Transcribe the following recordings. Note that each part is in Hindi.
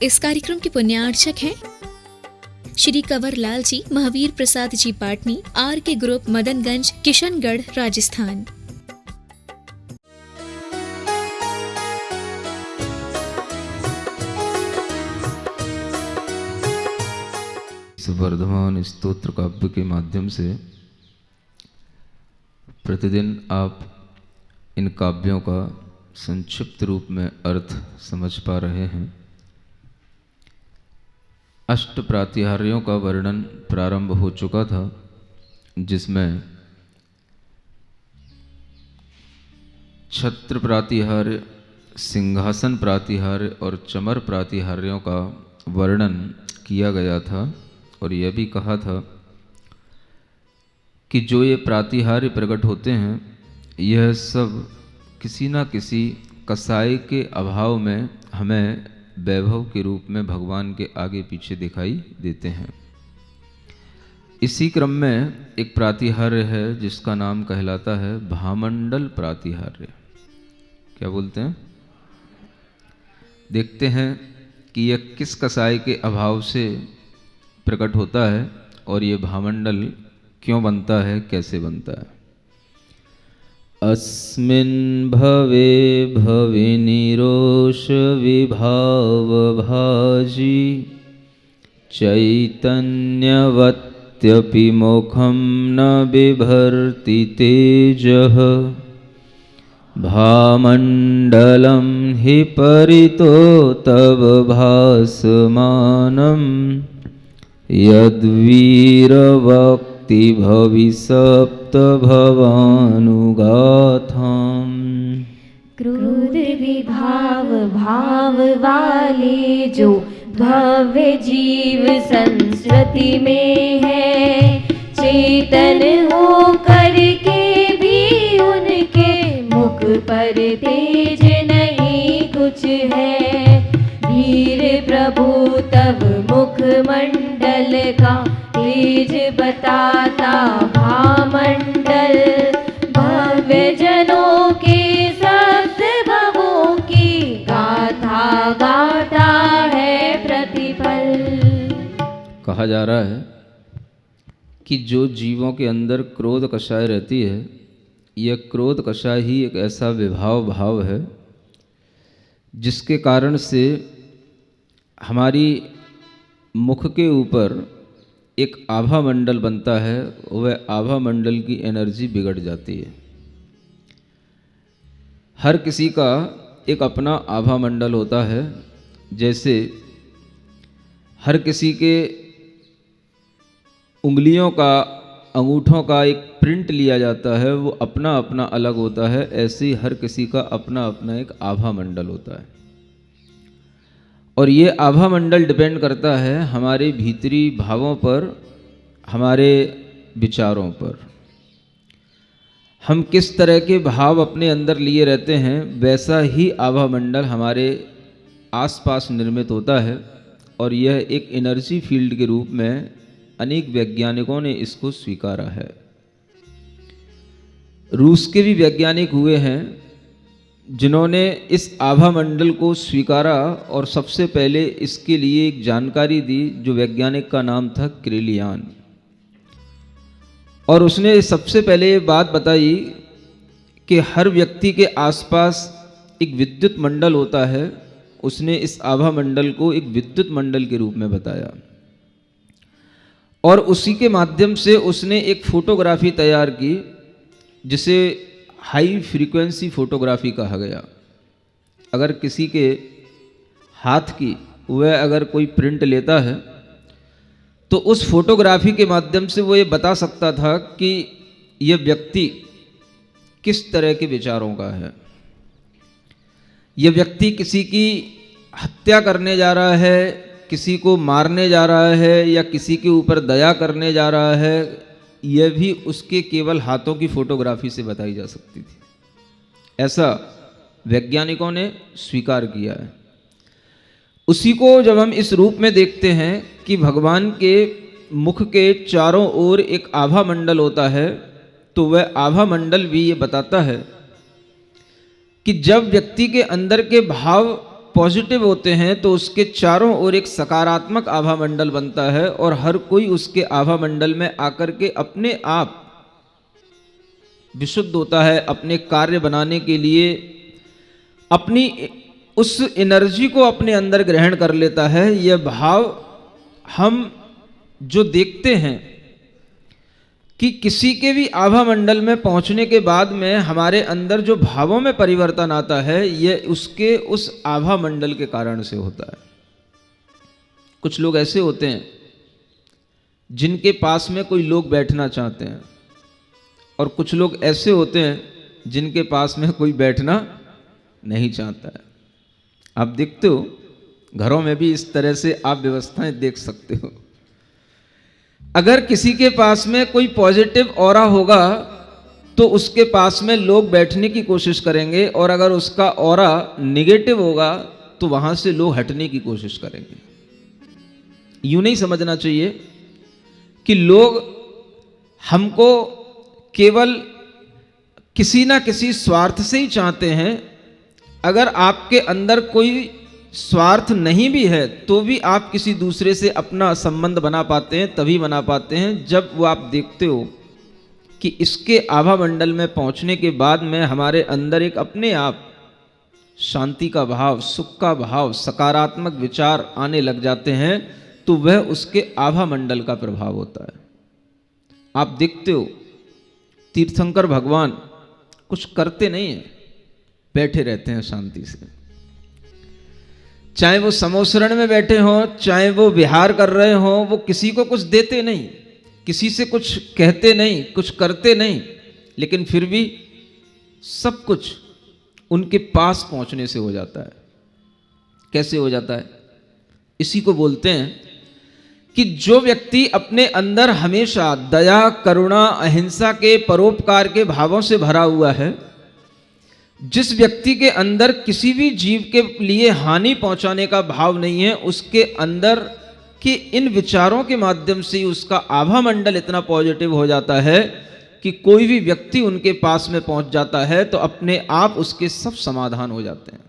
इस कार्यक्रम के पुण्यार्चक हैं श्री कंवर लाल जी, महावीर प्रसाद जी पाटनी, आर के ग्रुप, मदनगंज, किशनगढ़, राजस्थान। इस वर्धमान स्तोत्र काव्य के माध्यम से प्रतिदिन आप इन काव्यों का संक्षिप्त रूप में अर्थ समझ पा रहे हैं। अष्ट प्रातिहार्यों का वर्णन प्रारंभ हो चुका था, जिसमें छत्र प्रातिहार्य, सिंहासन प्रातिहार्य और चमर प्रातिहार्यों का वर्णन किया गया था और यह भी कहा था कि जो ये प्रातिहार्य प्रकट होते हैं, यह सब किसी न किसी कसाई के अभाव में हमें वैभव के रूप में भगवान के आगे पीछे दिखाई देते हैं। इसी क्रम में एक प्रातिहार्य है जिसका नाम कहलाता है भामंडल प्रातिहार्य। क्या बोलते हैं? देखते हैं कि यह किस कसाई के अभाव से प्रकट होता है और ये भामंडल क्यों बनता है, कैसे बनता है। अस्मिन् भवे भविनिरोष विभाव भाजी चैतन्यवत्यपि मुखं न बिभर्ति तेजः भामण्डलं हि परितो तव भासमानं यद्वीरवक्ति भविसप्त भवानुगाथाम्। क्रोध विभाव भाव वाले जो भव्य जीव संस्कृति में है, चेतन हो करके भी उनके मुख पर तेज नहीं कुछ है। वीर प्रभु तब मुख मंडल का तेज बताता भामंडल, भव्य जनों के सप्त भवों की गाथा गाता है प्रतिपल। कहा जा रहा है कि जो जीवों के अंदर क्रोध कषाय रहती है, यह क्रोध कषाय ही एक ऐसा विभाव भाव है जिसके कारण से हमारी मुख के ऊपर एक आभा मंडल बनता है। वह आभा मंडल की एनर्जी बिगड़ जाती है। हर किसी का एक अपना आभा मंडल होता है। जैसे हर किसी के उंगलियों का, अंगूठों का एक प्रिंट लिया जाता है, वो अपना अपना अलग होता है। ऐसे ही हर किसी का अपना अपना एक आभा मंडल होता है और ये आभा मंडल डिपेंड करता है हमारे भीतरी भावों पर, हमारे विचारों पर। हम किस तरह के भाव अपने अंदर लिए रहते हैं, वैसा ही आभा मंडल हमारे आसपास निर्मित होता है और यह एक एनर्जी फील्ड के रूप में अनेक वैज्ञानिकों ने इसको स्वीकारा है। रूस के भी वैज्ञानिक हुए हैं जिन्होंने इस आभा मंडल को स्वीकारा और सबसे पहले इसके लिए एक जानकारी दी, जो वैज्ञानिक का नाम था क्रेलियान। और उसने सबसे पहले ये बात बताई कि हर व्यक्ति के आसपास एक विद्युत मंडल होता है। उसने इस आभा मंडल को एक विद्युत मंडल के रूप में बताया और उसी के माध्यम से उसने एक फोटोग्राफी तैयार की जिसे हाई फ्रीक्वेंसी फोटोग्राफी कहा गया। अगर किसी के हाथ की वह अगर कोई प्रिंट लेता है तो उस फोटोग्राफी के माध्यम से वो ये बता सकता था कि यह व्यक्ति किस तरह के विचारों का है। यह व्यक्ति किसी की हत्या करने जा रहा है, किसी को मारने जा रहा है या किसी के ऊपर दया करने जा रहा है, यह भी उसके केवल हाथों की फोटोग्राफी से बताई जा सकती थी। ऐसा वैज्ञानिकों ने स्वीकार किया है। उसी को जब हम इस रूप में देखते हैं कि भगवान के मुख के चारों ओर एक आभा मंडल होता है, तो वह आभा मंडल भी ये बताता है कि जब व्यक्ति के अंदर के भाव पॉजिटिव होते हैं तो उसके चारों ओर एक सकारात्मक आभा मंडल बनता है और हर कोई उसके आभा मंडल में आकर के अपने आप विशुद्ध होता है, अपने कार्य बनाने के लिए अपनी उस एनर्जी को अपने अंदर ग्रहण कर लेता है। यह भाव हम जो देखते हैं कि किसी के भी आभा मंडल में पहुंचने के बाद में हमारे अंदर जो भावों में परिवर्तन आता है यह उसके उस आभा मंडल के कारण से होता है। कुछ लोग ऐसे होते हैं जिनके पास में कोई लोग बैठना चाहते हैं और कुछ लोग ऐसे होते हैं जिनके पास में कोई बैठना नहीं चाहता है। आप देखते हो घरों में भी इस तरह से आप व्यवस्थाएं देख सकते हो। अगर किसी के पास में कोई पॉजिटिव ऑरा होगा तो उसके पास में लोग बैठने की कोशिश करेंगे और अगर उसका ऑरा निगेटिव होगा तो वहां से लोग हटने की कोशिश करेंगे। यूं नहीं समझना चाहिए कि लोग हमको केवल किसी ना किसी स्वार्थ से ही चाहते हैं। अगर आपके अंदर कोई स्वार्थ नहीं भी है तो भी आप किसी दूसरे से अपना संबंध बना पाते हैं, तभी बना पाते हैं जब वो आप देखते हो कि इसके आभा मंडल में पहुंचने के बाद में हमारे अंदर एक अपने आप शांति का भाव, सुख का भाव, सकारात्मक विचार आने लग जाते हैं, तो वह उसके आभा मंडल का प्रभाव होता है। आप देखते हो तीर्थंकर भगवान कुछ करते नहीं हैं, बैठे रहते हैं शांति से। चाहे वो समोसरण में बैठे हों, चाहे वो विहार कर रहे हों, वो किसी को कुछ देते नहीं, किसी से कुछ कहते नहीं, कुछ करते नहीं, लेकिन फिर भी सब कुछ उनके पास पहुंचने से हो जाता है। कैसे हो जाता है? इसी को बोलते हैं कि जो व्यक्ति अपने अंदर हमेशा दया, करुणा, अहिंसा के, परोपकार के भावों से भरा हुआ है, जिस व्यक्ति के अंदर किसी भी जीव के लिए हानि पहुंचाने का भाव नहीं है, उसके अंदर के इन विचारों के माध्यम से उसका आभा मंडल इतना पॉजिटिव हो जाता है कि कोई भी व्यक्ति उनके पास में पहुंच जाता है तो अपने आप उसके सब समाधान हो जाते हैं।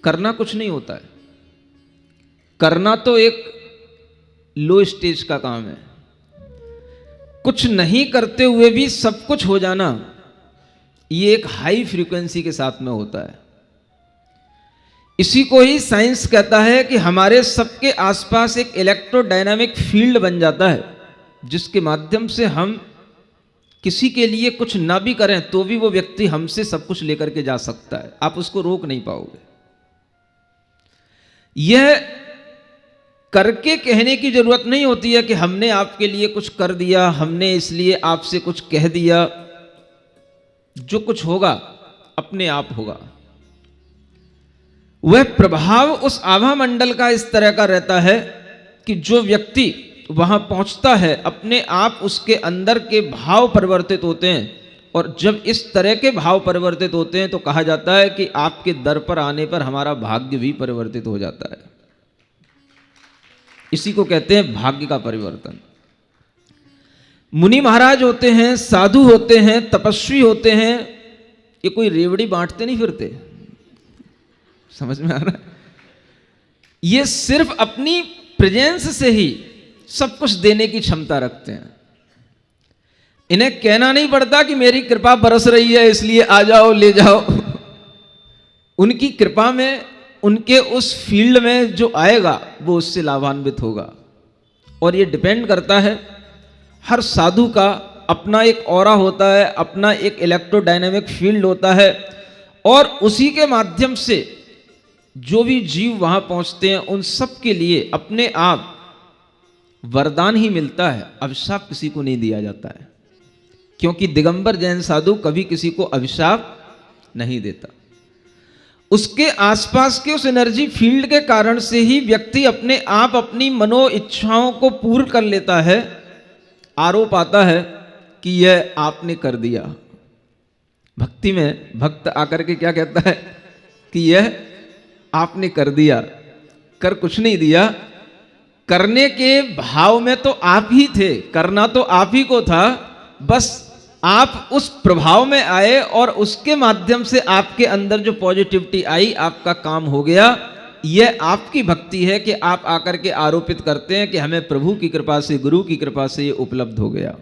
करना कुछ नहीं होता है, करना तो एक लो स्टेज का काम है। कुछ नहीं करते हुए भी सब कुछ हो जाना, ये एक हाई फ्रीक्वेंसी के साथ में होता है। इसी को ही साइंस कहता है कि हमारे सबके आसपास एक इलेक्ट्रोडायनामिक फील्ड बन जाता है, जिसके माध्यम से हम किसी के लिए कुछ ना भी करें तो भी वो व्यक्ति हमसे सब कुछ लेकर के जा सकता है, आप उसको रोक नहीं पाओगे। यह करके कहने की जरूरत नहीं होती है कि हमने आपके लिए कुछ कर दिया, हमने इसलिए आपसे कुछ कह दिया। जो कुछ होगा अपने आप होगा। वह प्रभाव उस आभा मंडल का इस तरह का रहता है कि जो व्यक्ति वहां पहुंचता है अपने आप उसके अंदर के भाव परिवर्तित होते हैं, और जब इस तरह के भाव परिवर्तित होते हैं तो कहा जाता है कि आपके दर पर आने पर हमारा भाग्य भी परिवर्तित हो जाता है। इसी को कहते हैं भाग्य का परिवर्तन। मुनि महाराज होते हैं, साधु होते हैं, तपस्वी होते हैं, ये कोई रेवड़ी बांटते नहीं फिरते, समझ में आ रहा है? ये सिर्फ अपनी प्रेजेंस से ही सब कुछ देने की क्षमता रखते हैं। इन्हें कहना नहीं पड़ता कि मेरी कृपा बरस रही है इसलिए आ जाओ, ले जाओ। उनकी कृपा में, उनके उस फील्ड में जो आएगा वो उससे लाभान्वित होगा। और ये डिपेंड करता है, हर साधु का अपना एक ऑरा होता है, अपना एक इलेक्ट्रोडायनामिक फील्ड होता है, और उसी के माध्यम से जो भी जीव वहां पहुंचते हैं उन सब के लिए अपने आप वरदान ही मिलता है, अभिशाप किसी को नहीं दिया जाता है। क्योंकि दिगंबर जैन साधु कभी किसी को अभिशाप नहीं देता। उसके आसपास के उस एनर्जी फील्ड के कारण से ही व्यक्ति अपने आप अपनी मनो इच्छाओं को पूर्ण कर लेता है। आरोप आता है कि यह आपने कर दिया। भक्ति में भक्त आकर के क्या कहता है कि यह आपने कर दिया। कर कुछ नहीं दिया, करने के भाव में तो आप ही थे, करना तो आप ही को था, बस आप उस प्रभाव में आए और उसके माध्यम से आपके अंदर जो पॉजिटिविटी आई, आपका काम हो गया। यह आपकी भक्ति है कि आप आकर के आरोपित करते हैं कि हमें प्रभु की कृपा से, गुरु की कृपा से ये उपलब्ध हो गया,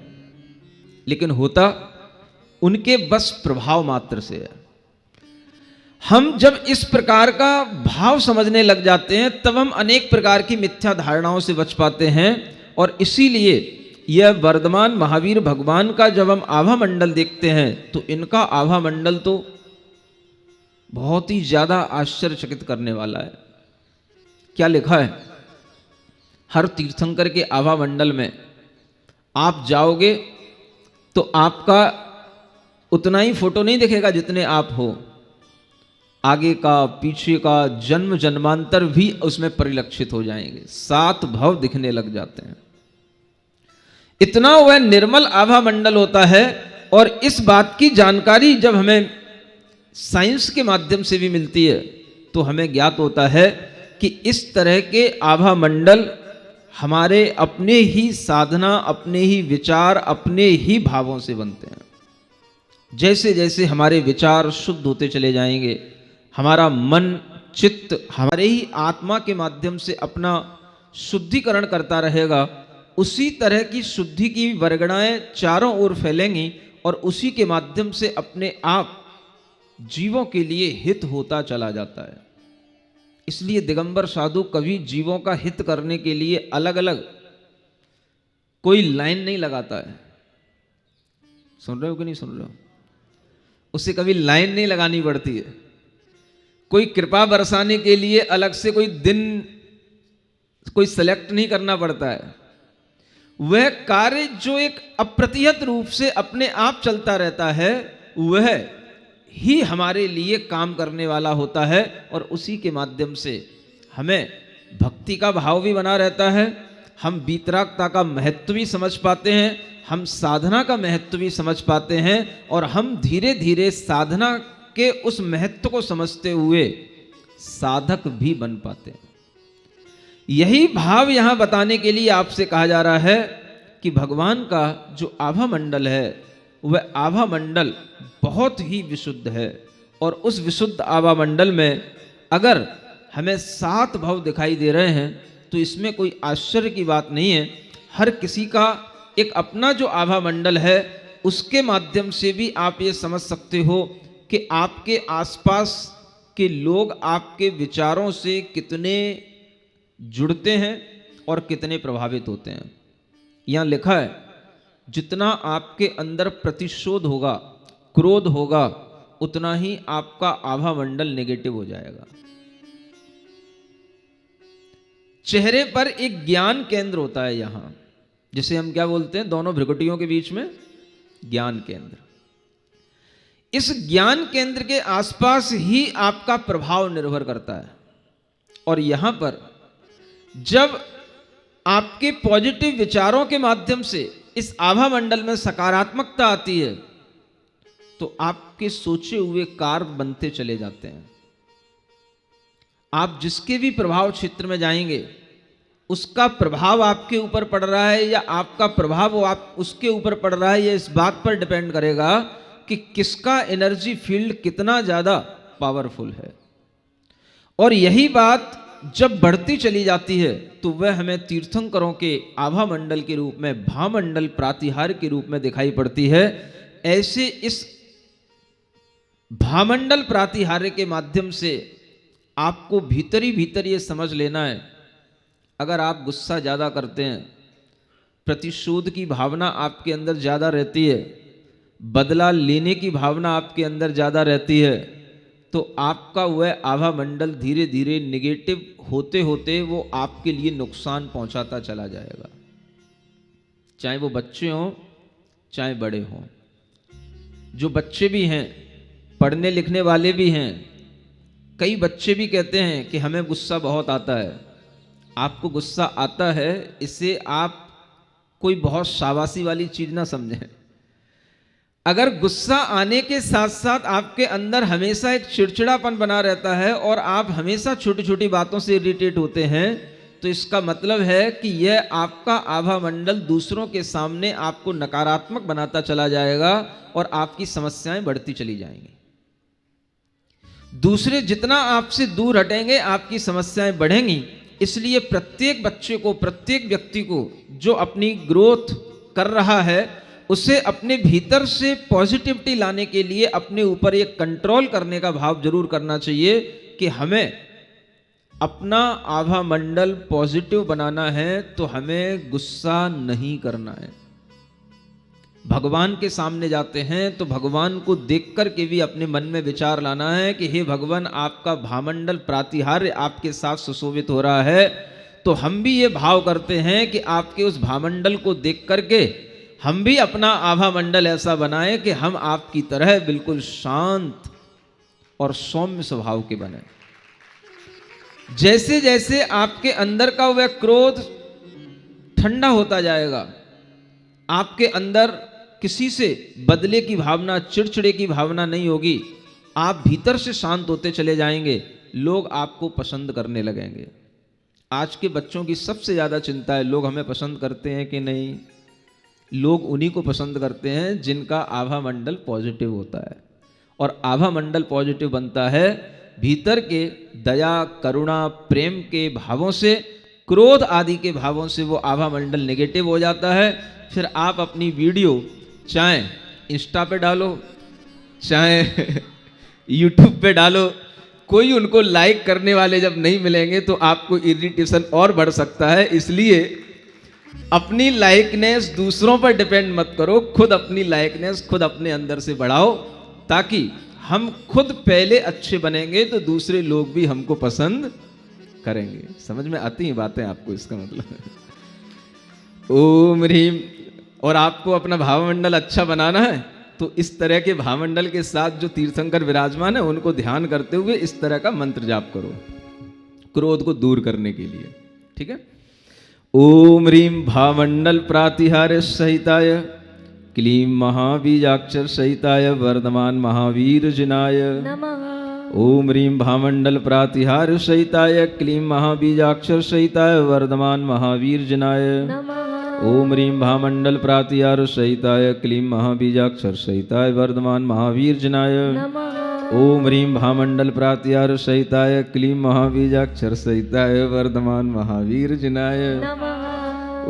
लेकिन होता उनके बस प्रभाव मात्र से है। हम जब इस प्रकार का भाव समझने लग जाते हैं तब हम अनेक प्रकार की मिथ्या धारणाओं से बच पाते हैं। और इसीलिए यह वर्धमान महावीर भगवान का जब हम आभा मंडल देखते हैं तो इनका आभा मंडल तो बहुत ही ज्यादा आश्चर्यचकित करने वाला है। क्या लिखा है? हर तीर्थंकर के आभा मंडल में आप जाओगे तो आपका उतना ही फोटो नहीं दिखेगा जितने आप हो, आगे का पीछे का जन्म जन्मांतर भी उसमें परिलक्षित हो जाएंगे, 7 भव दिखने लग जाते हैं। इतना वह निर्मल आभा मंडल होता है। और इस बात की जानकारी जब हमें साइंस के माध्यम से भी मिलती है तो हमें ज्ञात होता है कि इस तरह के आभा मंडल हमारे अपने ही साधना, अपने ही विचार, अपने ही भावों से बनते हैं। जैसे जैसे हमारे विचार शुद्ध होते चले जाएंगे, हमारा मन चित्त हमारे ही आत्मा के माध्यम से अपना शुद्धिकरण करता रहेगा, उसी तरह की शुद्धि की वर्गणाएं चारों ओर फैलेंगी और उसी के माध्यम से अपने आप जीवों के लिए हित होता चला जाता है। इसलिए दिगंबर साधु कभी जीवों का हित करने के लिए अलग अलग कोई लाइन नहीं लगाता है। सुन रहे हो कि नहीं सुन रहे हो? उसे कभी लाइन नहीं लगानी पड़ती है। कोई कृपा बरसाने के लिए अलग से कोई दिन कोई सेलेक्ट नहीं करना पड़ता है। वह कार्य जो एक अप्रतिहत रूप से अपने आप चलता रहता है वह ही हमारे लिए काम करने वाला होता है। और उसी के माध्यम से हमें भक्ति का भाव भी बना रहता है, हम वीतरागता का महत्व भी समझ पाते हैं, हम साधना का महत्व भी समझ पाते हैं और हम धीरे धीरे साधना के उस महत्व को समझते हुए साधक भी बन पाते हैं। यही भाव यहां बताने के लिए आपसे कहा जा रहा है कि भगवान का जो आभा मंडल है वह आभा मंडल बहुत ही विशुद्ध है। और उस विशुद्ध आभा मंडल में अगर हमें 7 भव दिखाई दे रहे हैं तो इसमें कोई आश्चर्य की बात नहीं है। हर किसी का एक अपना जो आभा मंडल है उसके माध्यम से भी आप ये समझ सकते हो कि आपके आसपास के लोग आपके विचारों से कितने जुड़ते हैं और कितने प्रभावित होते हैं। यहां लिखा है जितना आपके अंदर प्रतिशोध होगा, क्रोध होगा, उतना ही आपका आभा मंडल नेगेटिव हो जाएगा। चेहरे पर एक ज्ञान केंद्र होता है यहां, जिसे हम क्या बोलते हैं, दोनों भ्रुकुटियों के बीच में ज्ञान केंद्र। इस ज्ञान केंद्र के आसपास ही आपका प्रभाव निर्भर करता है। और यहां पर जब आपके पॉजिटिव विचारों के माध्यम से इस आभा मंडल में सकारात्मकता आती है तो आपके सोचे हुए कार्य बनते चले जाते हैं। आप जिसके भी प्रभाव क्षेत्र में जाएंगे उसका प्रभाव आपके ऊपर पड़ रहा है या आपका प्रभाव आप उसके ऊपर पड़ रहा है, यह इस बात पर डिपेंड करेगा कि किसका एनर्जी फील्ड कितना ज्यादा पावरफुल है। और यही बात जब बढ़ती चली जाती है तो वह हमें तीर्थंकरों के आभा मंडल के रूप में, भामंडल प्रातिहार के रूप में दिखाई पड़ती है। ऐसे इस भामंडल प्रातिहार्य के माध्यम से आपको भीतर ही भीतर ये समझ लेना है, अगर आप गुस्सा ज्यादा करते हैं, प्रतिशोध की भावना आपके अंदर ज्यादा रहती है, बदला लेने की भावना आपके अंदर ज्यादा रहती है, तो आपका वह आभा मंडल धीरे धीरे निगेटिव होते होते वो आपके लिए नुकसान पहुंचाता चला जाएगा। चाहे वो बच्चे हों चाहे बड़े हों। जो बच्चे भी हैं, पढ़ने लिखने वाले भी हैं, कई बच्चे भी कहते हैं कि हमें गुस्सा बहुत आता है। आपको गुस्सा आता है इसे आप कोई बहुत शाबाशी वाली चीज ना समझें। अगर गुस्सा आने के साथ साथ आपके अंदर हमेशा एक चिड़चिड़ापन बना रहता है और आप हमेशा छोटी छोटी बातों से इरिटेट होते हैं तो इसका मतलब है कि यह आपका आभा मंडल दूसरों के सामने आपको नकारात्मक बनाता चला जाएगा और आपकी समस्याएं बढ़ती चली जाएंगी। दूसरे जितना आपसे दूर हटेंगे आपकी समस्याएं बढ़ेंगी। इसलिए प्रत्येक बच्चे को, प्रत्येक व्यक्ति को जो अपनी ग्रोथ कर रहा है, उसे अपने भीतर से पॉजिटिविटी लाने के लिए अपने ऊपर एक कंट्रोल करने का भाव जरूर करना चाहिए कि हमें अपना आभा मंडल पॉजिटिव बनाना है, तो हमें गुस्सा नहीं करना है। भगवान के सामने जाते हैं तो भगवान को देख कर के भी अपने मन में विचार लाना है कि हे भगवान, आपका भामंडल प्रातिहार्य आपके साथ सुशोभित हो रहा है, तो हम भी ये भाव करते हैं कि आपके उस भामंडल को देख करके हम भी अपना आभा मंडल ऐसा बनाएं कि हम आपकी तरह बिल्कुल शांत और सौम्य स्वभाव के बने। जैसे जैसे आपके अंदर का वह क्रोध ठंडा होता जाएगा, आपके अंदर किसी से बदले की भावना, चिड़चिड़े की भावना नहीं होगी, आप भीतर से शांत होते चले जाएंगे, लोग आपको पसंद करने लगेंगे। आज के बच्चों की सबसे ज़्यादा चिंता है, लोग हमें पसंद करते हैं कि नहीं। लोग उन्हीं को पसंद करते हैं जिनका आभा मंडल पॉजिटिव होता है, और आभा मंडल पॉजिटिव बनता है भीतर के दया, करुणा, प्रेम के भावों से। क्रोध आदि के भावों से वो आभा मंडल नेगेटिव हो जाता है। फिर आप अपनी वीडियो चाहे इंस्टा पे डालो, चाहे यूट्यूब पे डालो, कोई उनको लाइक करने वाले जब नहीं मिलेंगे तो आपको इरिटेशन और बढ़ सकता है। इसलिए अपनी लाइकनेस दूसरों पर डिपेंड मत करो, खुद अपनी लाइकनेस खुद अपने अंदर से बढ़ाओ, ताकि हम खुद पहले अच्छे बनेंगे तो दूसरे लोग भी हमको पसंद करेंगे। समझ में आती हैं बातें आपको? इसका मतलब ओम ह्रीम। और आपको अपना भावमंडल अच्छा बनाना है तो इस तरह के भावमंडल के साथ जो तीर्थंकर विराजमान है उनको ध्यान करते हुए इस तरह का मंत्र जाप करो, क्रोध को दूर करने के लिए। ठीक है? ओम ह्रीम भावमंडल प्रातिहार्य सहिताय क्लीं महाबीजाक्षर सहिताय वर्धमान महावीर जिनाय नमः। ओम ह्रीं भामंडल प्रातिहार्य सहिताय क्लीं महाबीजाक्षर सहिताय वर्धमान महावीर जिनाय नमः। ओम ह्रीं भामंडल प्रातिहार्य सहिताय क्लीं महाबीजाक्षर सहिताय वर्धमान महावीर जिनाय नमः। ओम ह्रीं भामंडल प्रातिहार्य सहिताय क्लीं महाबीजाक्षर सहिताय वर्धमान महावीर जिनाय नमः।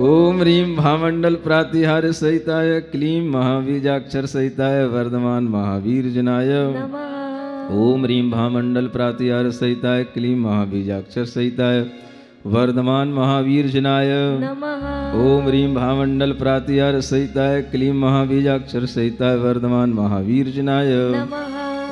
ओम ह्रीं भामंडल प्रातिहार्य सहिताय क्लीं महाबीजाक्षर सहिताय वर्धमान महावीर जिनाय नमः। ओम ह्रीं भामंडल प्रातिहार्य सहिताय क्लीं महाबीजाक्षर सहिताय वर्धमान महावीर जिनाय नमः। ओम ह्रीं भामंडल प्रातिहार्य सहिताय क्लीं महाबीजाक्षर सहिताय वर्धमान महावीर जिनाय नमः।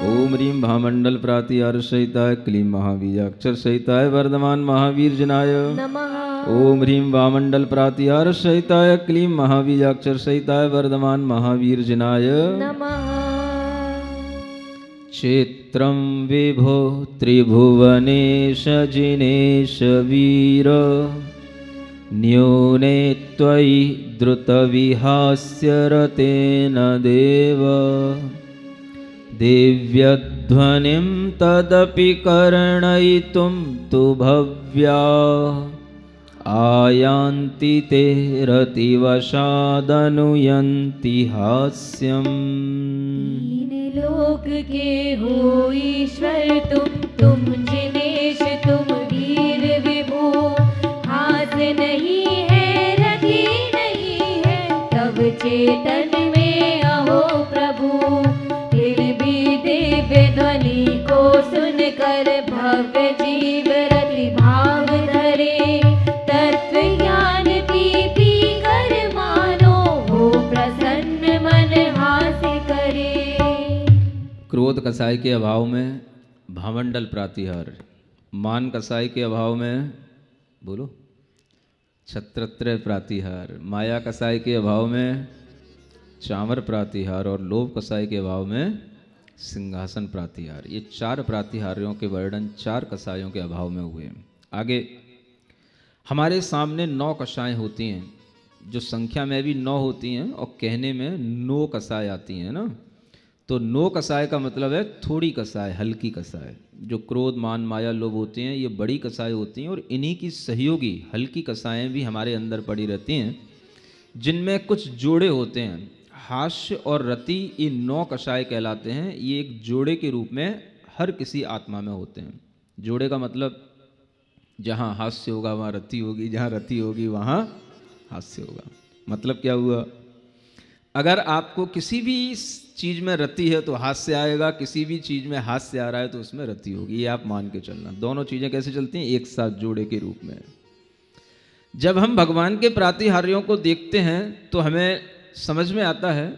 ओम ह्रीं भामंडल प्रातिहार्य सहिताय क्लीं महाबीजाक्षर सहिताय वर्धमान महावीर जिनाय नमः। ओम ह्रीं वामंडल प्रातिहार्य सहिताय क्लीं महाबीजाक्षर सहिताय वर्धमान महावीर जिनाय नमः। क्षेत्रं विभो त्रिभुवनेश जिनेश वीर न्यूने त्वयि द्रुतविहास्य रतेन देव दिव्यध्वनिं तदपि कर्णयितुं तु भव्या आयान्ति ते रतिवशादनुयन्ति हास्यम्। तीन लोक के हो ईश्वर तुम जिनेश तुम वीर विभु। हास नहीं है रति नहीं है तब चेतन में अहो प्रभु। फिर भी दिव्य ध्वनि को सुनकर भव्य जीव रति भाव धरे। तत्व ज्ञान पी पी कर मानो हो प्रसन्न मन हास करे। क्रोध कसाय के अभाव में भामंडल प्रातिहार्य, मान कसाय के अभाव में बोलो छत्रत्रय प्रातिहार, माया कसाय के अभाव में चामर प्रातिहार और लोभ कसाय के अभाव में सिंहासन प्रातिहार। ये चार प्रातिहार्यों के वर्णन चार कसायों के अभाव में हुए। आगे हमारे सामने 9 कसाएं होती हैं, जो संख्या में भी 9 होती हैं और कहने में 9 कसाय आती हैं ना। तो नो कसाय का मतलब है थोड़ी कसाय, हल्की कसाय। जो क्रोध मान माया लोभ होते हैं ये बड़ी कसाय होती हैं, और इन्हीं की सहयोगी हल्की कसाएं भी हमारे अंदर पड़ी रहती हैं, जिनमें कुछ जोड़े होते हैं। हास्य और रति ये 9 कषाय कहलाते हैं। ये एक जोड़े के रूप में हर किसी आत्मा में होते हैं। जोड़े का मतलब जहाँ हास्य होगा वहाँ रति होगी, जहाँ रति होगी वहाँ हास्य होगा। मतलब क्या हुआ, अगर आपको किसी भी चीज़ में रति है तो हास्य आएगा, किसी भी चीज़ में हास्य आ रहा है तो उसमें रति होगी। ये आप मान के चलना। दोनों चीज़ें कैसे चलती हैं, एक साथ जोड़े के रूप में। जब हम भगवान के प्रातिहार्यों को देखते हैं तो हमें समझ में आता है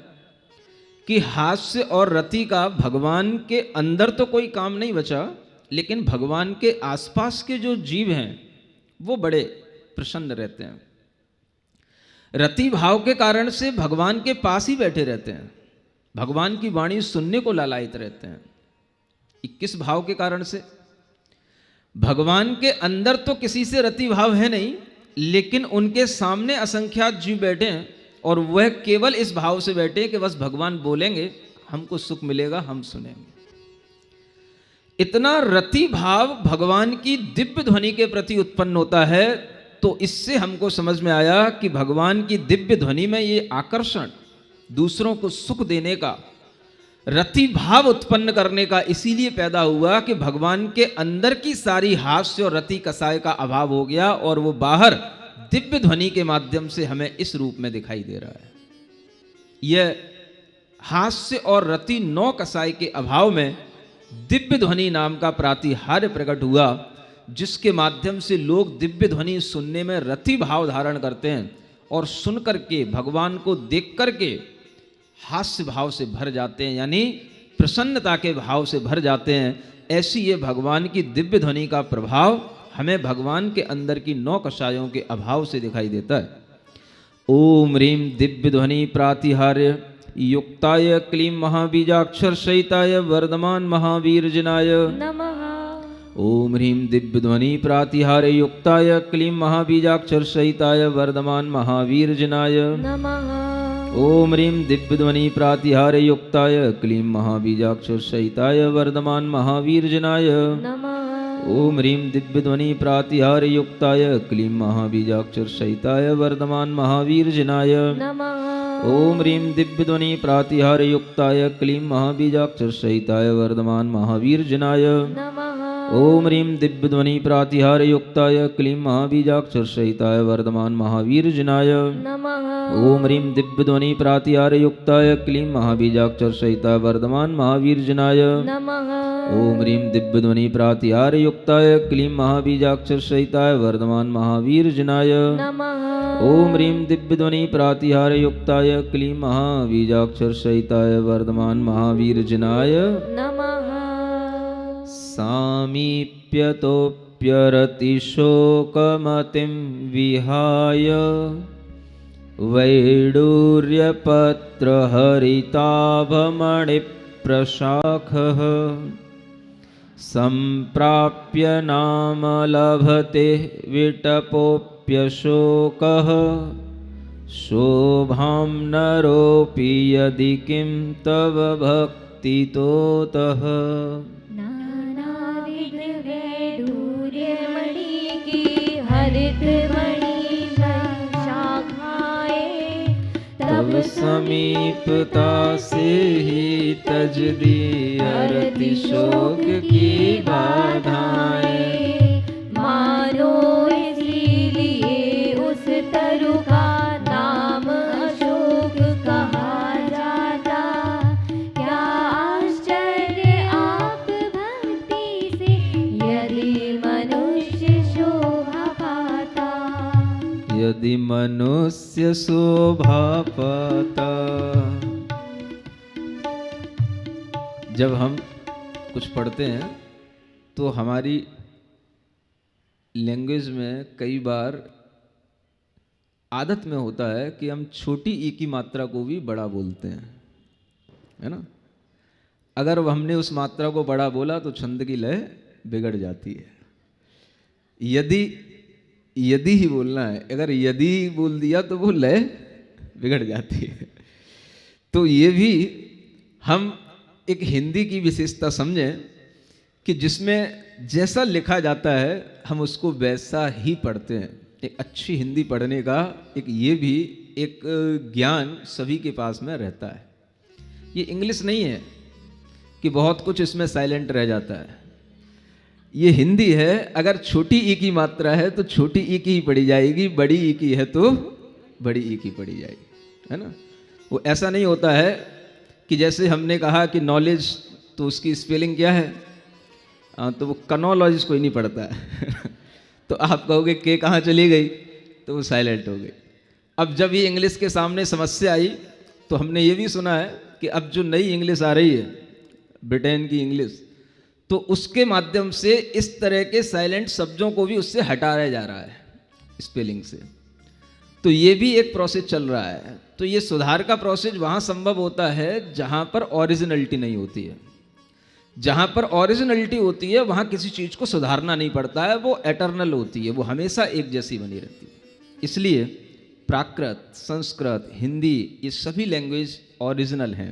कि हास्य और रति का भगवान के अंदर तो कोई काम नहीं बचा, लेकिन भगवान के आसपास के जो जीव हैं वो बड़े प्रसन्न रहते हैं। रति भाव के कारण से भगवान के पास ही बैठे रहते हैं, भगवान की वाणी सुनने को लालायित रहते हैं। 21 भाव के कारण से भगवान के अंदर तो किसी से रति भाव है नहीं, लेकिन उनके सामने असंख्यात जीव बैठे हैं और वह केवल इस भाव से बैठे कि बस भगवान बोलेंगे हमको सुख मिलेगा, हम सुनेंगे। इतना रति भाव भगवान की दिव्य ध्वनि के प्रति उत्पन्न होता है। तो इससे हमको समझ में आया कि भगवान की दिव्य ध्वनि में ये आकर्षण, दूसरों को सुख देने का, रति भाव उत्पन्न करने का इसीलिए पैदा हुआ कि भगवान के अंदर की सारी हास्य और रति कसाय का अभाव हो गया और वो बाहर दिव्य ध्वनि के माध्यम से हमें इस रूप में दिखाई दे रहा है। यह हास्य और रति 9 कसाय के अभाव में दिव्य ध्वनि नाम का प्रातिहार्य प्रकट हुआ, जिसके माध्यम से लोग दिव्य ध्वनि सुनने में रति भाव धारण करते हैं और सुन करके भगवान को देख करके हास्य भाव से भर जाते हैं, यानी प्रसन्नता के भाव से भर जाते हैं। ऐसी ये भगवान की दिव्य ध्वनि का प्रभाव हमें भगवान के अंदर की 9 कषायों के अभाव से दिखाई देता है। ओम ह्रीम दिव्य ध्वनि प्रातिहार्य युक्ताय क्लीं महाबीजाक्षर सहिताय वर्धमान महावीरजनाय नमः। ओम ह्रीं दिव्य ध्वनि प्रातिहार्य युक्ताय क्लीं महाबीजाक्षर सहिताय वर्धमान महावीरजनाय नमः। ओम ह्रीं दिव्य ध्वनि प्रातिहार्य युक्ताय क्लीं महाबीजाक्षर सहिताय वर्धमान महावीरजनाय नमः। ओम ह्रीं दिव्य ध्वनि प्रातिहार्य युक्ताय क्लीं महाबीजाक्षर सहिताय वर्धमान महावीरजनाय नमः। ओम ह्रीं दिव्य ध्वनि प्रातिहार्य युक्ताय क्लीं महाबीजाक्षर सहिताय वर्धमान महावीरजनाय नमः। ओम ह्रीं दिव्य ध्वनि प्रातिहार्य युक्ताय क्लीं महाबीजाक्षर सहिताय वर्धमान महावीरजनाय नमः। ओम ह्रीं दिव्य ध्वनि प्रातिहार्य युक्ताय क्लीं महाबीजाक्षर सहिताय वर्धमान महावीरजनाय नमः। ओम ह्रीं दिव्य ध्वनि प्रातिहार्य युक्ताय क्लीं महाबीजाक्षर सहिताय वर्धमान महावीरजनाय नमः। ओम ह्रीं दिव्य ध्वनि प्रातिहार्य युक्ताय क्लीं महाबीजाक्षर सहिताय वर्धमान महावीरजनाय नमः। सामीप्यतोऽप्यरतिशोकमतिं विहाय वैडूर्यपत्रहरिताभमणिप्रशाखः सम्प्राप्य नाम लभते विटपोऽप्यशोकः शोभां नरोऽपि यदि किं तव भक्तितोतः। नानाविध वैडूर्यमणि की हरित मणि शाखाएं तब समीपता से ही तज दी अरति शोक की बाधाएं। मानो इसीलिए उस तरु का नाम अशोक कहा जाता। क्या आश्चर्य आप भक्ति से यदि मनुष्य शोभा पाता। यदि मनुष्य शोभा पाता। जब हम कुछ पढ़ते हैं तो हमारी लैंग्वेज में कई बार आदत में होता है कि हम छोटी ई की मात्रा को भी बड़ा बोलते हैं, है ना। अगर हमने उस मात्रा को बड़ा बोला तो छंद की लय बिगड़ जाती है। यदि ही बोलना है, अगर यदि बोल दिया तो वो लय बिगड़ जाती है। तो ये भी हम एक हिंदी की विशेषता समझें कि जिसमें जैसा लिखा जाता है हम उसको वैसा ही पढ़ते हैं। एक अच्छी हिंदी पढ़ने का ये भी एक ज्ञान सभी के पास में रहता है। ये इंग्लिश नहीं है कि बहुत कुछ इसमें साइलेंट रह जाता है। ये हिंदी है, अगर छोटी ई की मात्रा है तो छोटी ई की ही पढ़ी जाएगी, बड़ी ई की है तो बड़ी ई की पढ़ी जाएगी, है ना। वो ऐसा नहीं होता है कि जैसे हमने कहा कि नॉलेज तो उसकी स्पेलिंग क्या है, तो वो कनोलॉजिस्ट कोई नहीं पढ़ता है तो आप कहोगे के कहाँ चली गई, तो वो साइलेंट हो गई। अब जब ये इंग्लिश के सामने समस्या आई तो हमने ये भी सुना है कि अब जो नई इंग्लिश आ रही है, ब्रिटेन की इंग्लिश, तो उसके माध्यम से इस तरह के साइलेंट शब्दों को भी उससे हटाया जा रहा है स्पेलिंग से। तो ये भी एक प्रोसेस चल रहा है। तो ये सुधार का प्रोसेस वहाँ संभव होता है जहाँ पर ओरिजिनलिटी नहीं होती है। जहाँ पर ओरिजिनलिटी होती है वहाँ किसी चीज़ को सुधारना नहीं पड़ता है, वो एटर्नल होती है, वो हमेशा एक जैसी बनी रहती है। इसलिए प्राकृत, संस्कृत, हिंदी, ये सभी लैंग्वेज ओरिजिनल हैं।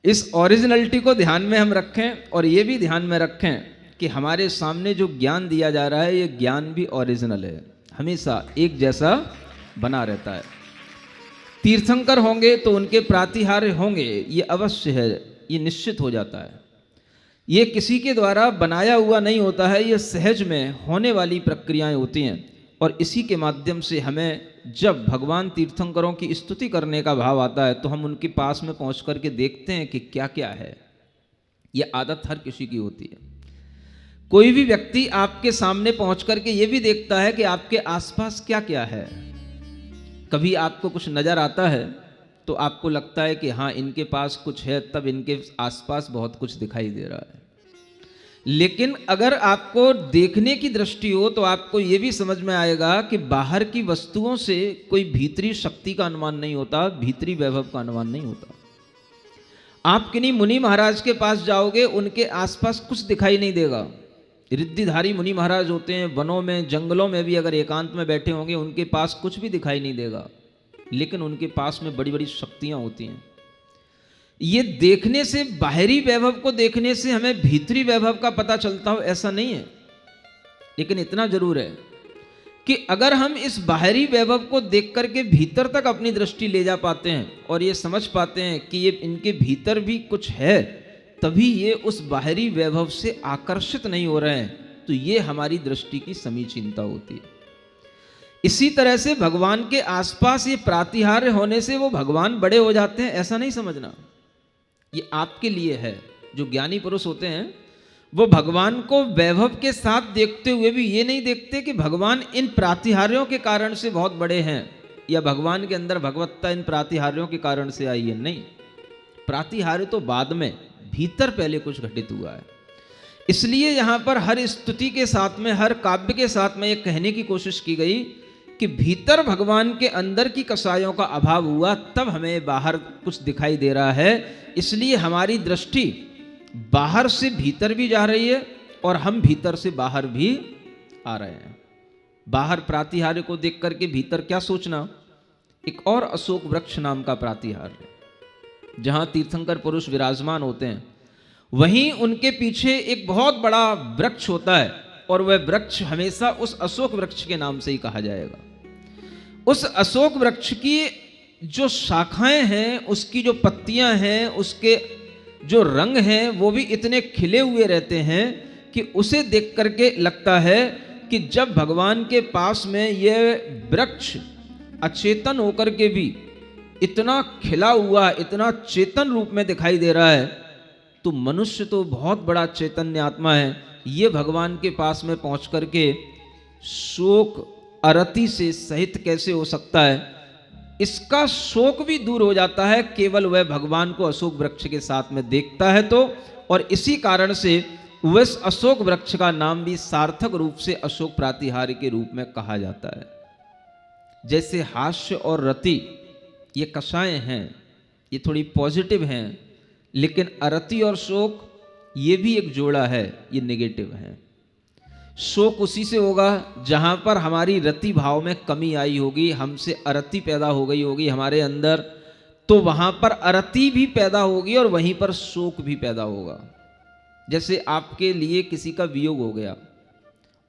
इस ओरिजिनलिटी को ध्यान में हम रखें और ये भी ध्यान में रखें कि हमारे सामने जो ज्ञान दिया जा रहा है ये ज्ञान भी ओरिजिनल है, हमेशा एक जैसा बना रहता है। तीर्थंकर होंगे तो उनके प्रातिहार्य होंगे, ये अवश्य है, ये निश्चित हो जाता है। ये किसी के द्वारा बनाया हुआ नहीं होता है, ये सहज में होने वाली प्रक्रियाएं होती हैं। और इसी के माध्यम से हमें जब भगवान तीर्थंकरों की स्तुति करने का भाव आता है तो हम उनके पास में पहुंच करके देखते हैं कि क्या क्या है। ये आदत हर किसी की होती है। कोई भी व्यक्ति आपके सामने पहुंच करके ये भी देखता है कि आपके आसपास क्या क्या है। कभी आपको कुछ नजर आता है तो आपको लगता है कि हाँ इनके पास कुछ है, तब इनके आसपास बहुत कुछ दिखाई दे रहा है। लेकिन अगर आपको देखने की दृष्टि हो तो आपको यह भी समझ में आएगा कि बाहर की वस्तुओं से कोई भीतरी शक्ति का अनुमान नहीं होता, भीतरी वैभव का अनुमान नहीं होता। आप किन्हीं मुनि महाराज के पास जाओगे, उनके आसपास कुछ दिखाई नहीं देगा। रिद्धिधारी मुनि महाराज होते हैं, वनों में, जंगलों में भी अगर एकांत में बैठे होंगे उनके पास कुछ भी दिखाई नहीं देगा, लेकिन उनके पास में बड़ी बड़ी शक्तियां होती हैं। ये देखने से, बाहरी वैभव को देखने से हमें भीतरी वैभव का पता चलता हो ऐसा नहीं है। लेकिन इतना जरूर है कि अगर हम इस बाहरी वैभव को देख करके भीतर तक अपनी दृष्टि ले जा पाते हैं और ये समझ पाते हैं कि ये इनके भीतर भी कुछ है, तभी ये उस बाहरी वैभव से आकर्षित नहीं हो रहे हैं, तो ये हमारी दृष्टि की समीचीनता होती है। इसी तरह से भगवान के आसपास ये प्रातिहार्य होने से वो भगवान बड़े हो जाते हैं ऐसा नहीं समझना। ये आपके लिए है। जो ज्ञानी पुरुष होते हैं वो भगवान को वैभव के साथ देखते हुए भी ये नहीं देखते कि भगवान इन प्रातिहार्यों के कारण से बहुत बड़े हैं या भगवान के अंदर भगवत्ता इन प्रातिहार्यों के कारण से आई है। नहीं, प्रातिहार्य तो बाद में, भीतर पहले कुछ घटित हुआ है। इसलिए यहां पर हर स्तुति के साथ में, हर काव्य के साथ में ये कहने की कोशिश की गई कि भीतर भगवान के अंदर की कसायों का अभाव हुआ, तब हमें बाहर कुछ दिखाई दे रहा है। इसलिए हमारी दृष्टि बाहर से भीतर भी जा रही है और हम भीतर से बाहर भी आ रहे हैं। बाहर प्रातिहार्य को देख करके भीतर क्या सोचना। एक और अशोक वृक्ष नाम का प्रातिहार्य, जहां तीर्थंकर पुरुष विराजमान होते हैं, वहीं उनके पीछे एक बहुत बड़ा वृक्ष होता है और वह वृक्ष हमेशा उस अशोक वृक्ष के नाम से ही कहा जाएगा। उस अशोक वृक्ष की जो शाखाएं हैं, उसकी जो पत्तियां हैं, उसके जो रंग हैं, वो भी इतने खिले हुए रहते हैं कि उसे देख करके लगता है कि जब भगवान के पास में यह वृक्ष अचेतन होकर के भी इतना खिला हुआ, इतना चेतन रूप में दिखाई दे रहा है, तो मनुष्य तो बहुत बड़ा चैतन्य आत्मा है। ये भगवान के पास में पहुंच करके शोक अरति से सहित कैसे हो सकता है, इसका शोक भी दूर हो जाता है केवल वह भगवान को अशोक वृक्ष के साथ में देखता है तो। और इसी कारण से उस अशोक वृक्ष का नाम भी सार्थक रूप से अशोक प्रातिहार्य के रूप में कहा जाता है। जैसे हास्य और रति ये कषाय हैं, ये थोड़ी पॉजिटिव हैं, लेकिन अरति और शोक ये भी एक जोड़ा है, ये नेगेटिव है। शोक उसी से होगा जहां पर हमारी रति भाव में कमी आई होगी, हमसे अरति पैदा हो गई होगी हमारे अंदर, तो वहां पर अरति भी पैदा होगी और वहीं पर शोक भी पैदा होगा। जैसे आपके लिए किसी का वियोग हो गया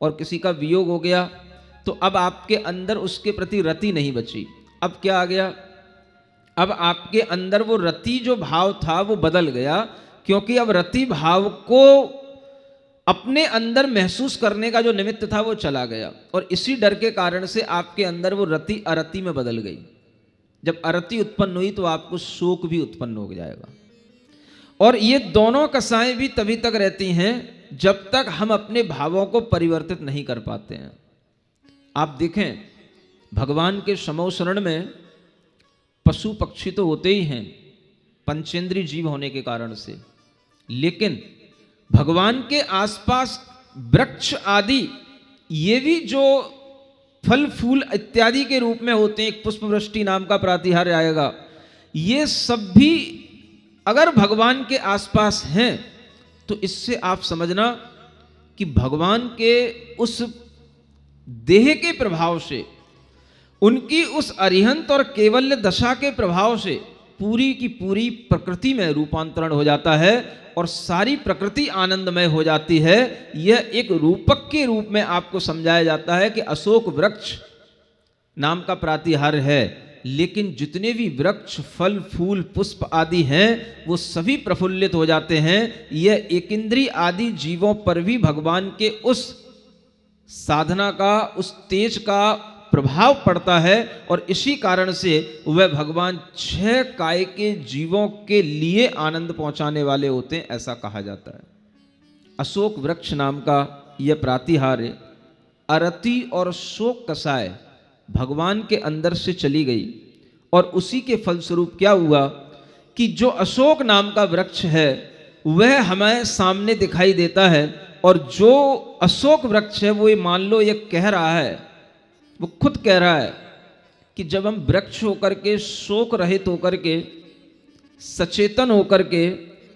और किसी का वियोग हो गया, तो अब आपके अंदर उसके प्रति रति नहीं बची। अब क्या आ गया? अब आपके अंदर वो रति जो भाव था वो बदल गया, क्योंकि अब रति भाव को अपने अंदर महसूस करने का जो निमित्त था वो चला गया, और इसी डर के कारण से आपके अंदर वो रति अरति में बदल गई। जब अरति उत्पन्न हुई तो आपको शोक भी उत्पन्न हो जाएगा। और ये दोनों कसाएं भी तभी तक रहती हैं जब तक हम अपने भावों को परिवर्तित नहीं कर पाते हैं। आप देखें, भगवान के समो शरण में पशु पक्षी तो होते ही हैं पंचेंद्रीय जीव होने के कारण से, लेकिन भगवान के आसपास वृक्ष आदि ये भी जो फल फूल इत्यादि के रूप में होते हैं, एक पुष्प वृष्टि नाम का प्रातिहार्य आएगा, ये सब भी अगर भगवान के आसपास हैं तो इससे आप समझना कि भगवान के उस देह के प्रभाव से, उनकी उस अरिहंत और केवल्य दशा के प्रभाव से पूरी की पूरी प्रकृति में रूपांतरण हो जाता है और सारी प्रकृति आनंदमय हो जाती है। यह एक रूपक के रूप में आपको समझाया जाता है कि अशोक वृक्ष नाम का प्रातिहार्य है, लेकिन जितने भी वृक्ष फल फूल पुष्प आदि हैं वो सभी प्रफुल्लित हो जाते हैं। यह एकेंद्रीय आदि जीवों पर भी भगवान के उस साधना का, उस तेज का प्रभाव पड़ता है, और इसी कारण से वह भगवान 6 काय के जीवों के लिए आनंद पहुंचाने वाले होते हैं, ऐसा कहा जाता है। अशोक वृक्ष नाम का यह प्रातिहार्य अरति और शोक कसाय भगवान के अंदर से चली गई, और उसी के फलस्वरूप क्या हुआ कि जो अशोक नाम का वृक्ष है वह हमें सामने दिखाई देता है, और जो अशोक वृक्ष है वो ये मान लो ये कह रहा है, वो खुद कह रहा है कि जब हम वृक्ष होकर के, शोक रहित होकर के, सचेतन होकर के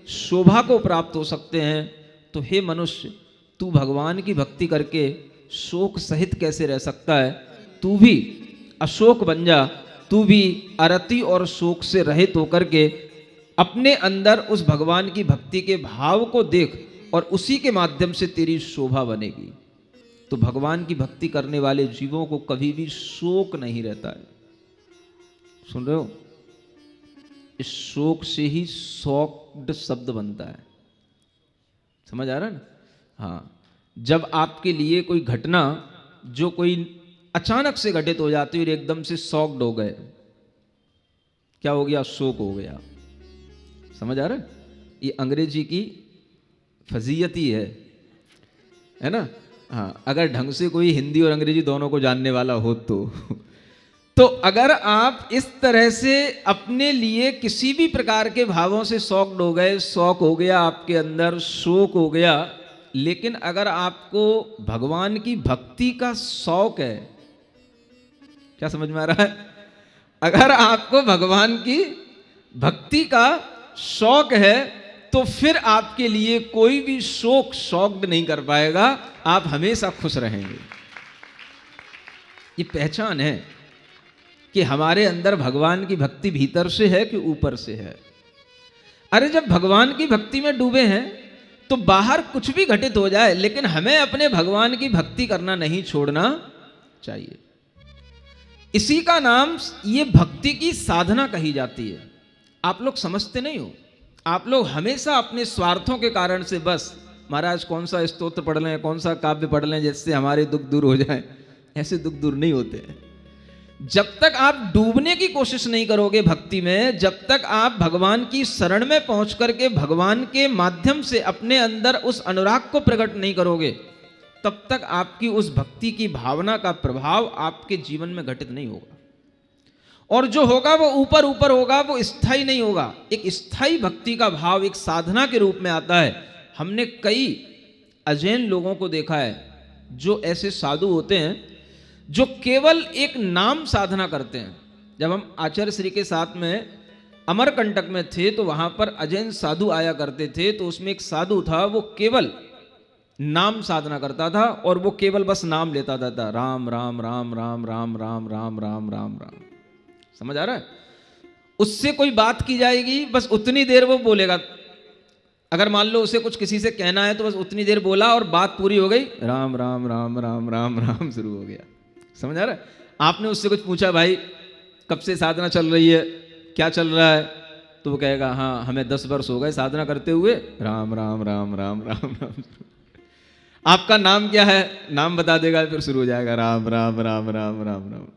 शोभा को प्राप्त हो सकते हैं, तो हे मनुष्य तू भगवान की भक्ति करके शोक सहित कैसे रह सकता है? तू भी अशोक बन जा, तू भी अरति और शोक से रहित होकर के अपने अंदर उस भगवान की भक्ति के भाव को देख, और उसी के माध्यम से तेरी शोभा बनेगी। तो भगवान की भक्ति करने वाले जीवों को कभी भी शोक नहीं रहता है। सुन रहे हो? इस शोक से ही शॉक्ड शब्द बनता है। समझ आ रहा है ना? हाँ, जब आपके लिए कोई घटना जो कोई अचानक से घटित हो जाती है और एकदम से शॉक्ड हो गए, क्या हो गया? शोक हो गया। समझ आ रहा है? ये अंग्रेजी की फजीयत ही है ना? हाँ, अगर ढंग से कोई हिंदी और अंग्रेजी दोनों को जानने वाला हो तो अगर आप इस तरह से अपने लिए किसी भी प्रकार के भावों से शॉक्ड हो गए, शौक हो गया आपके अंदर, शोक हो गया, लेकिन अगर आपको भगवान की भक्ति का शौक है, क्या समझ में आ रहा है? अगर आपको भगवान की भक्ति का शौक है तो फिर आपके लिए कोई भी शोक शॉक्ड नहीं कर पाएगा, आप हमेशा खुश रहेंगे। ये पहचान है कि हमारे अंदर भगवान की भक्ति भीतर से है कि ऊपर से है। अरे जब भगवान की भक्ति में डूबे हैं तो बाहर कुछ भी घटित हो जाए, लेकिन हमें अपने भगवान की भक्ति करना नहीं छोड़ना चाहिए। इसी का नाम ये भक्ति की साधना कही जाती है। आप लोग समझते नहीं हो, आप लोग हमेशा अपने स्वार्थों के कारण से बस महाराज कौन सा स्तोत्र पढ़ लें, कौन सा काव्य पढ़ लें जिससे हमारे दुख दूर हो जाए। ऐसे दुख दूर नहीं होते हैं। जब तक आप डूबने की कोशिश नहीं करोगे भक्ति में, जब तक आप भगवान की शरण में पहुंच करके भगवान के माध्यम से अपने अंदर उस अनुराग को प्रकट नहीं करोगे, तब तक आपकी उस भक्ति की भावना का प्रभाव आपके जीवन में घटित नहीं होगा। और जो होगा वो ऊपर ऊपर होगा, वो स्थायी नहीं होगा। एक स्थायी भक्ति का भाव एक साधना के रूप में आता है। हमने कई अजैन लोगों को देखा है जो ऐसे साधु होते हैं जो केवल एक नाम साधना करते हैं। जब हम आचार्य श्री के साथ में अमरकंटक में थे तो वहां पर अजैन साधु आया करते थे, तो उसमें एक साधु था, वो केवल नाम साधना करता था और वो केवल बस नाम लेता था, राम राम राम राम राम राम राम राम राम राम। समझ आ रहा है? उससे कोई बात की जाएगी, बस उतनी देर वो बोलेगा। अगर मान लो उसे कुछ किसी से कहना है तो बस उतनी देर बोला और बात पूरी हो गई, राम राम राम राम राम राम शुरू हो गया। समझ आ रहा है? आपने उससे कुछ पूछा, भाई कब से साधना चल रही है, क्या चल रहा है, तो वो कहेगा हाँ हमें 10 वर्ष हो गए साधना करते हुए, राम राम राम राम राम राम। आपका नाम क्या है, नाम बता देगा, फिर शुरू हो जाएगा राम राम राम राम राम राम।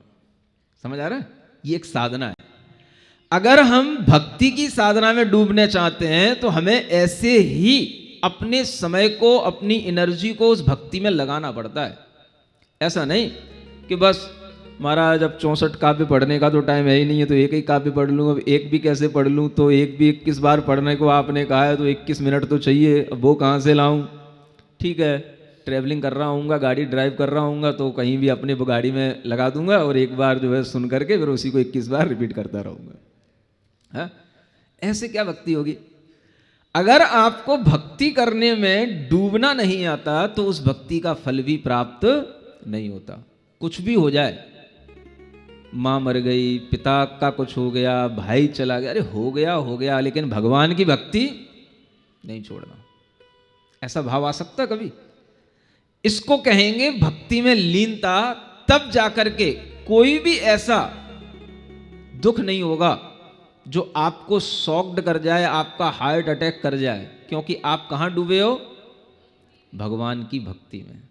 समझ आ रहा है? ये एक साधना है। अगर हम भक्ति की साधना में डूबने चाहते हैं तो हमें ऐसे ही अपने समय को, अपनी एनर्जी को उस भक्ति में लगाना पड़ता है। ऐसा नहीं कि बस महाराज अब 64 काव्य पढ़ने का तो टाइम है ही नहीं है तो एक ही काव्य पढ़ लूँ, अब एक भी कैसे पढ़ लूँ, तो एक भी 21 बार पढ़ने को आपने कहा है तो 21 मिनट तो चाहिए, अब वो कहाँ से लाऊं। ठीक है, ट्रैवलिंग कर रहा हूँगा, गाड़ी ड्राइव कर रहा हूँगा तो कहीं भी अपने गाड़ी में लगा दूंगा और एक बार जो है सुन करके फिर उसी को 21 बार रिपीट करता रहूँगा। हाँ, ऐसे क्या भक्ति होगी? अगर आपको भक्ति करने में डूबना नहीं आता तो उस भक्ति का फल भी प्राप्त नहीं होता। कुछ भी हो जाए, माँ मर गई, पिता का कुछ हो गया, भाई चला गया, अरे हो गया, लेकिन भगवान की भक्ति नहीं छोड़ना। ऐसा भाव आ सकता कभी? इसको कहेंगे भक्ति में लीनता। तब जाकर के कोई भी ऐसा दुख नहीं होगा जो आपको शॉक्ड कर जाए, आपका हार्ट अटैक कर जाए, क्योंकि आप कहां डूबे हो? भगवान की भक्ति में।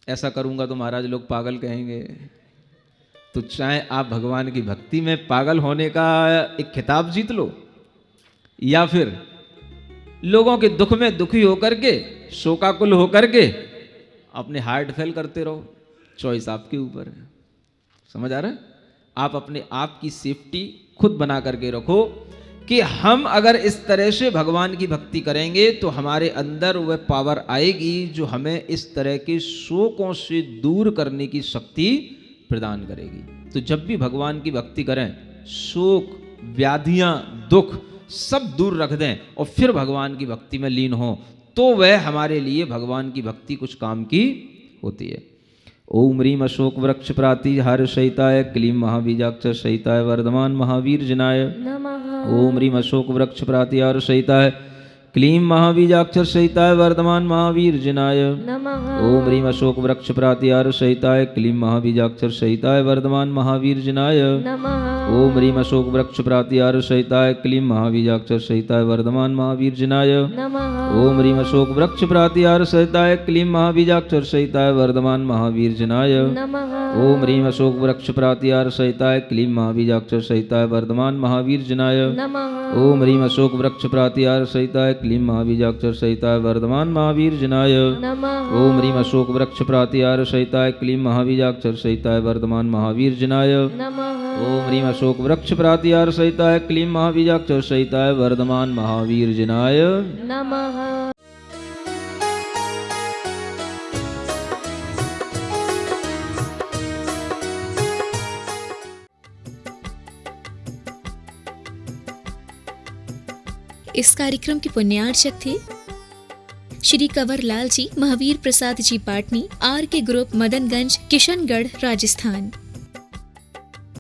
ऐसा करूंगा तो महाराज लोग पागल कहेंगे, तो चाहे आप भगवान की भक्ति में पागल होने का एक खिताब जीत लो, या फिर लोगों के दुख में दुखी होकर के, शोकाकुल होकर के अपने हार्ट फेल करते रहो। चॉइस आपके ऊपर है। समझ आ रहा है? आप अपने आप की सेफ्टी खुद बना करके रखो कि हम अगर इस तरह से भगवान की भक्ति करेंगे तो हमारे अंदर वह पावर आएगी जो हमें इस तरह के शोकों से दूर करने की शक्ति प्रदान करेगी। तो जब भी भगवान की भक्ति करें, शोक, व्याधियां, दुख सब दूर रख दें और फिर भगवान की भक्ति में लीन हो, तो वह हमारे लिए भगवान की भक्ति कुछ काम की होती है। ओम ह्रीम अशोक वृक्ष प्रातिहार सहिताय क्लीं महाबीजाक्षर सहिताय वर्धमान महावीर जनाय नमः। ओम ह्रीम अशोक वृक्ष प्रातिहार सहिताय क्लीं महाबीजाक्षर सहिताय वर्धमान महावीर जनाय नमः। ओम ह्रीम अशोक वृक्ष प्रातिहार सहिताय क्लीं महाबीजाक्षर सहिताय वर्धमान महावीर जनाय नमः। ओम ह्रीम अशोक वृक्ष प्रातिहार सहिताय क्लीं महाबीजाक्षर सहिताय वर्धमान महावीर जनाय नमः। ओम ह्रीम अशोक वृक्ष प्रातिहार सहिताय क्लीं महाबीजाक्षर सहिताय वर्धमान महावीर जनाय नमः। ओम ह्रीम अशोक वृक्ष प्रातिहार सहिताय क्लीं महाबीजाक्षर सहिताय वर्धमान महावीर जनाय नमः। ओम ह्रीम अशोक वृक्ष प्रातिहार सहिताय क्लीं महाबीजाक्षर सहिताय वर्धमान महावीर जनाय नमः। ओम ह्रीम अशोक वृक्ष प्रातिहार सहिताय क्लीं महाबीजाक्षर सहिताय वर्धमान महावीर जनाय नमः। ओम ह्रीम अशोक वृक्ष प्रातिहार सहिताय क्लीं महाबीजाक्षर सहिताय वर्धमान महावीर जनाय नमः। इस कार्यक्रम के पुण्यार्चक थे श्री कंवर लाल जी, महावीर प्रसाद जी पाटनी, आर के ग्रुप, मदनगंज, किशनगढ़, राजस्थान।